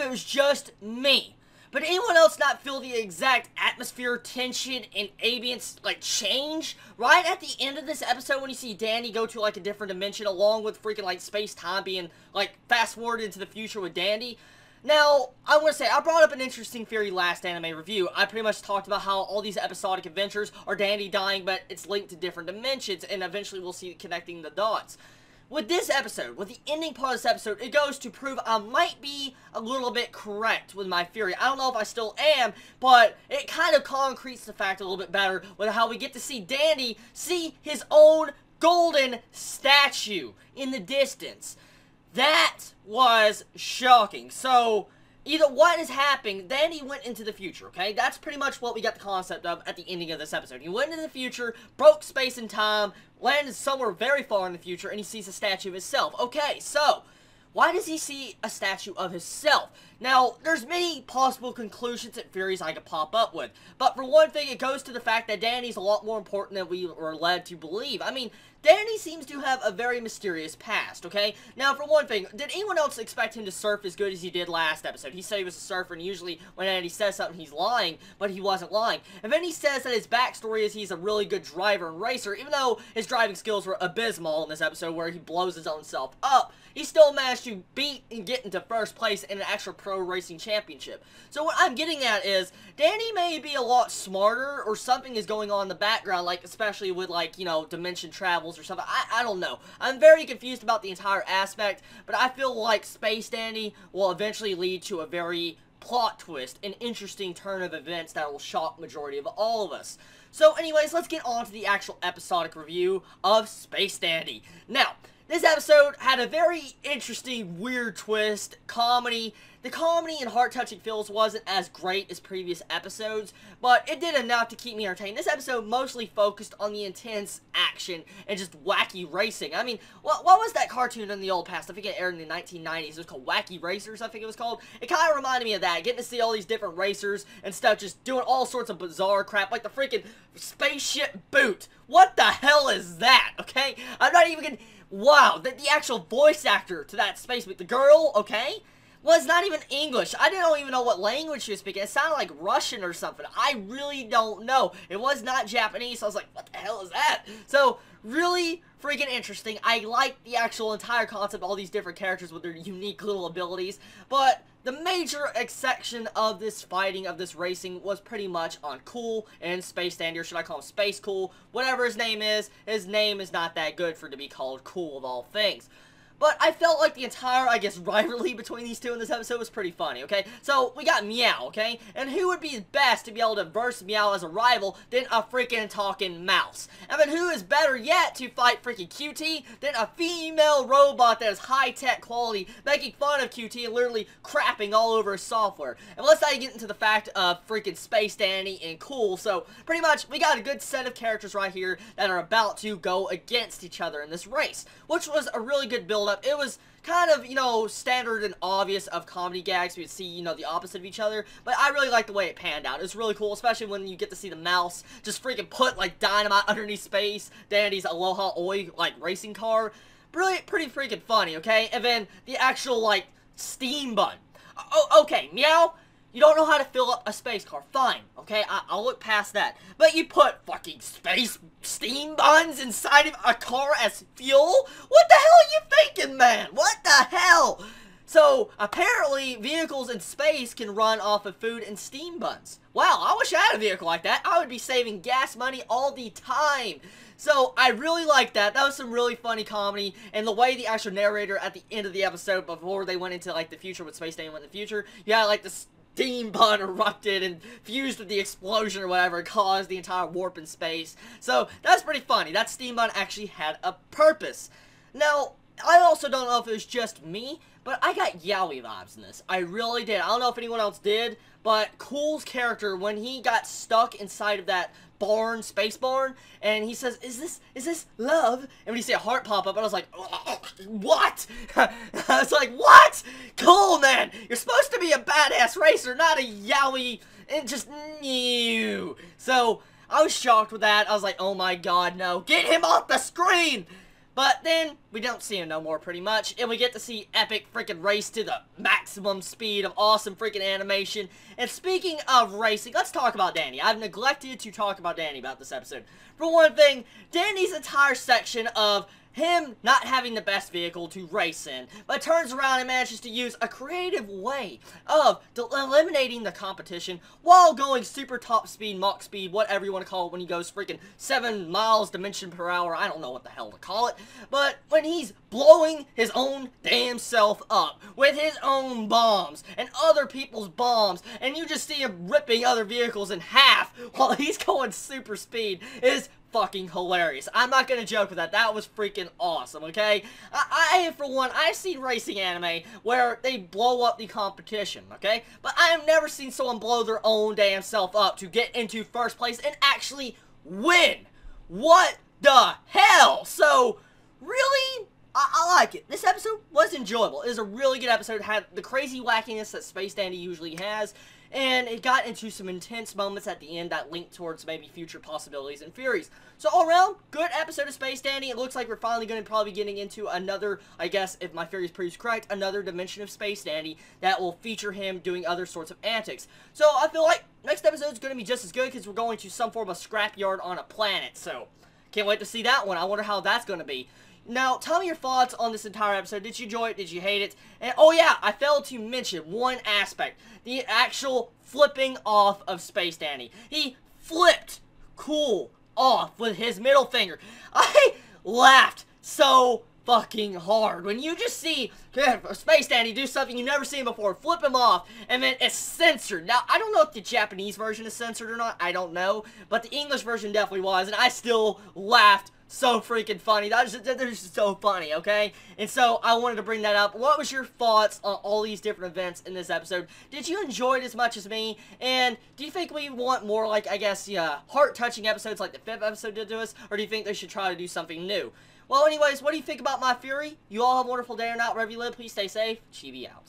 it was just me. But anyone else not feel the exact atmosphere, tension, and ambience, like, change? Right at the end of this episode when you see Danny go to, like, a different dimension along with freaking, like, space-time being, like, fast-forwarded into the future with Dandy. Now, I want to say, I brought up an interesting theory last anime review. I pretty much talked about how all these episodic adventures are Dandy dying, but it's linked to different dimensions, and eventually we'll see connecting the dots. With this episode, with the ending part of this episode, it goes to prove I might be a little bit correct with my theory. I don't know if I still am, but it kind of concretes the fact a little bit better with how we get to see Dandy see his own golden statue in the distance. That was shocking. So, either what is happening, then he went into the future, okay? That's pretty much what we got the concept of at the ending of this episode. He went into the future, broke space and time, landed somewhere very far in the future, and he sees a statue of himself. Okay, so, why does he see a statue of himself? Now, there's many possible conclusions and theories I could pop up with. But for one thing, it goes to the fact that Danny's a lot more important than we were led to believe. I mean, Danny seems to have a very mysterious past, okay? Now, for one thing, did anyone else expect him to surf as good as he did last episode? He said he was a surfer, and usually when Danny says something, he's lying, but he wasn't lying. And then he says that his backstory is he's a really good driver and racer, even though his driving skills were abysmal in this episode where he blows his own self up. He still managed to beat and get into first place in an actual pro racing championship. So what I'm getting at is, Danny may be a lot smarter, or something is going on in the background, like, especially with, like, you know, dimension travels or something. I don't know. I'm very confused about the entire aspect, but I feel like Space Dandy will eventually lead to a very plot twist, an interesting turn of events that will shock majority of all of us. So anyways, let's get on to the actual episodic review of Space Dandy. Now, this episode had a very interesting, weird twist, comedy. The comedy and heart-touching feels wasn't as great as previous episodes, but it did enough to keep me entertained. This episode mostly focused on the intense action and just wacky racing. I mean, what was that cartoon in the old past? I think it aired in the 1990s. It was called Wacky Racers, I think it was called. It kind of reminded me of that, getting to see all these different racers and stuff just doing all sorts of bizarre crap, like the freaking spaceship boot. What the hell is that, okay? I'm not even gonna... Wow, the actual voice actor to that space boot, the girl, okay? Was not even English. I didn't even know what language she was speaking. It sounded like Russian or something. I really don't know. It was not Japanese, so I was like, what the hell is that? So, really freaking interesting. I like the actual entire concept, all these different characters with their unique little abilities, but the major section of this fighting, of this racing, was pretty much on Cool and Space Dandy, or should I call him Space Cool? Whatever his name is not that good for it to be called Cool of all things. But I felt like the entire, I guess, rivalry between these two in this episode was pretty funny, okay? So, we got Meow, okay? And who would be best to be able to verse Meow as a rival than a freaking talking mouse? I mean, who is better yet to fight freaking QT than a female robot that is high-tech quality, making fun of QT and literally crapping all over his software? And let's not get into the fact of freaking Space Dandy and Cool. So, pretty much, we got a good set of characters right here that are about to go against each other in this race, which was a really good build-up. It was kind of, you know, standard and obvious of comedy gags. We would see, you know, the opposite of each other. But I really liked the way it panned out. It was really cool, especially when you get to see the mouse just freaking put, like, dynamite underneath Space Dandy's Aloha Oi, like, racing car. Really, pretty freaking funny, okay? And then the actual, like, steam bun. Oh, okay, Meow. You don't know how to fill up a space car. Fine, okay? I'll look past that. But you put fucking space steam buns inside of a car as fuel? What the hell are you thinking, man? What the hell? So, apparently, vehicles in space can run off of food and steam buns. Wow, I wish I had a vehicle like that. I would be saving gas money all the time. So, I really liked that. That was some really funny comedy. And the way the actual narrator at the end of the episode, before they went into, like, the future, with Space Dandy went in the future, you had, like, this steam bun erupted and fused with the explosion or whatever, caused the entire warp in space. So, that's pretty funny. That steam bun actually had a purpose. Now, I also don't know if it was just me, but I got Yaoi vibes in this. I really did. I don't know if anyone else did, but Cool's character, when he got stuck inside of that barn, space barn, and he says, is this love? And when you see a heart pop up, I was like, what? I was like, what? Cool, man. You're supposed to be a badass racer, not a yaoi. It just new. So, I was shocked with that. I was like, oh my god, no. Get him off the screen! But then, we don't see him no more, pretty much, and we get to see epic freaking race to the maximum speed of awesome freaking animation. And speaking of racing, let's talk about Danny. I've neglected to talk about Danny about this episode. For one thing, Danny's entire section of him not having the best vehicle to race in, but turns around and manages to use a creative way of eliminating the competition while going super top speed, Mach speed, whatever you want to call it, when he goes freaking 7 miles dimension per hour. I don't know what the hell to call it, but when he's blowing his own damn self up with his own bombs and other people's bombs, and you just see him ripping other vehicles in half while he's going super speed, is fucking hilarious. I'm not gonna joke with that. That was freaking awesome, okay? For one, I've seen racing anime where they blow up the competition, okay? But I have never seen someone blow their own damn self up to get into first place and actually win. What the hell? So, really? I like it. This episode was enjoyable. It was a really good episode. It had the crazy wackiness that Space Dandy usually has, and it got into some intense moments at the end that linked towards maybe future possibilities and Furies. So all around, good episode of Space Dandy. It looks like we're finally going to probably be getting into another, I guess, if my theory is proved correct, another dimension of Space Dandy that will feature him doing other sorts of antics. So I feel like next episode is going to be just as good because we're going to some form of scrapyard on a planet. So can't wait to see that one. I wonder how that's going to be. Now, tell me your thoughts on this entire episode. Did you enjoy it? Did you hate it? And, oh yeah, I failed to mention one aspect. The actual flipping off of Space Dandy. He flipped cool off with his middle finger. I laughed so fucking hard when you just see Space Dandy do something you've never seen before, flip him off, and then it's censored. Now, I don't know if the Japanese version is censored or not, I don't know, but the English version definitely was, and I still laughed so freaking funny. They're just so funny, okay? And so, I wanted to bring that up. What was your thoughts on all these different events in this episode? Did you enjoy it as much as me? And do you think we want more, like, I guess, heart-touching episodes like the 5th episode did to us? Or do you think they should try to do something new? Well, anyways, what do you think about my Fury? You all have a wonderful day or not, wherever you live. Please stay safe. Chibi out.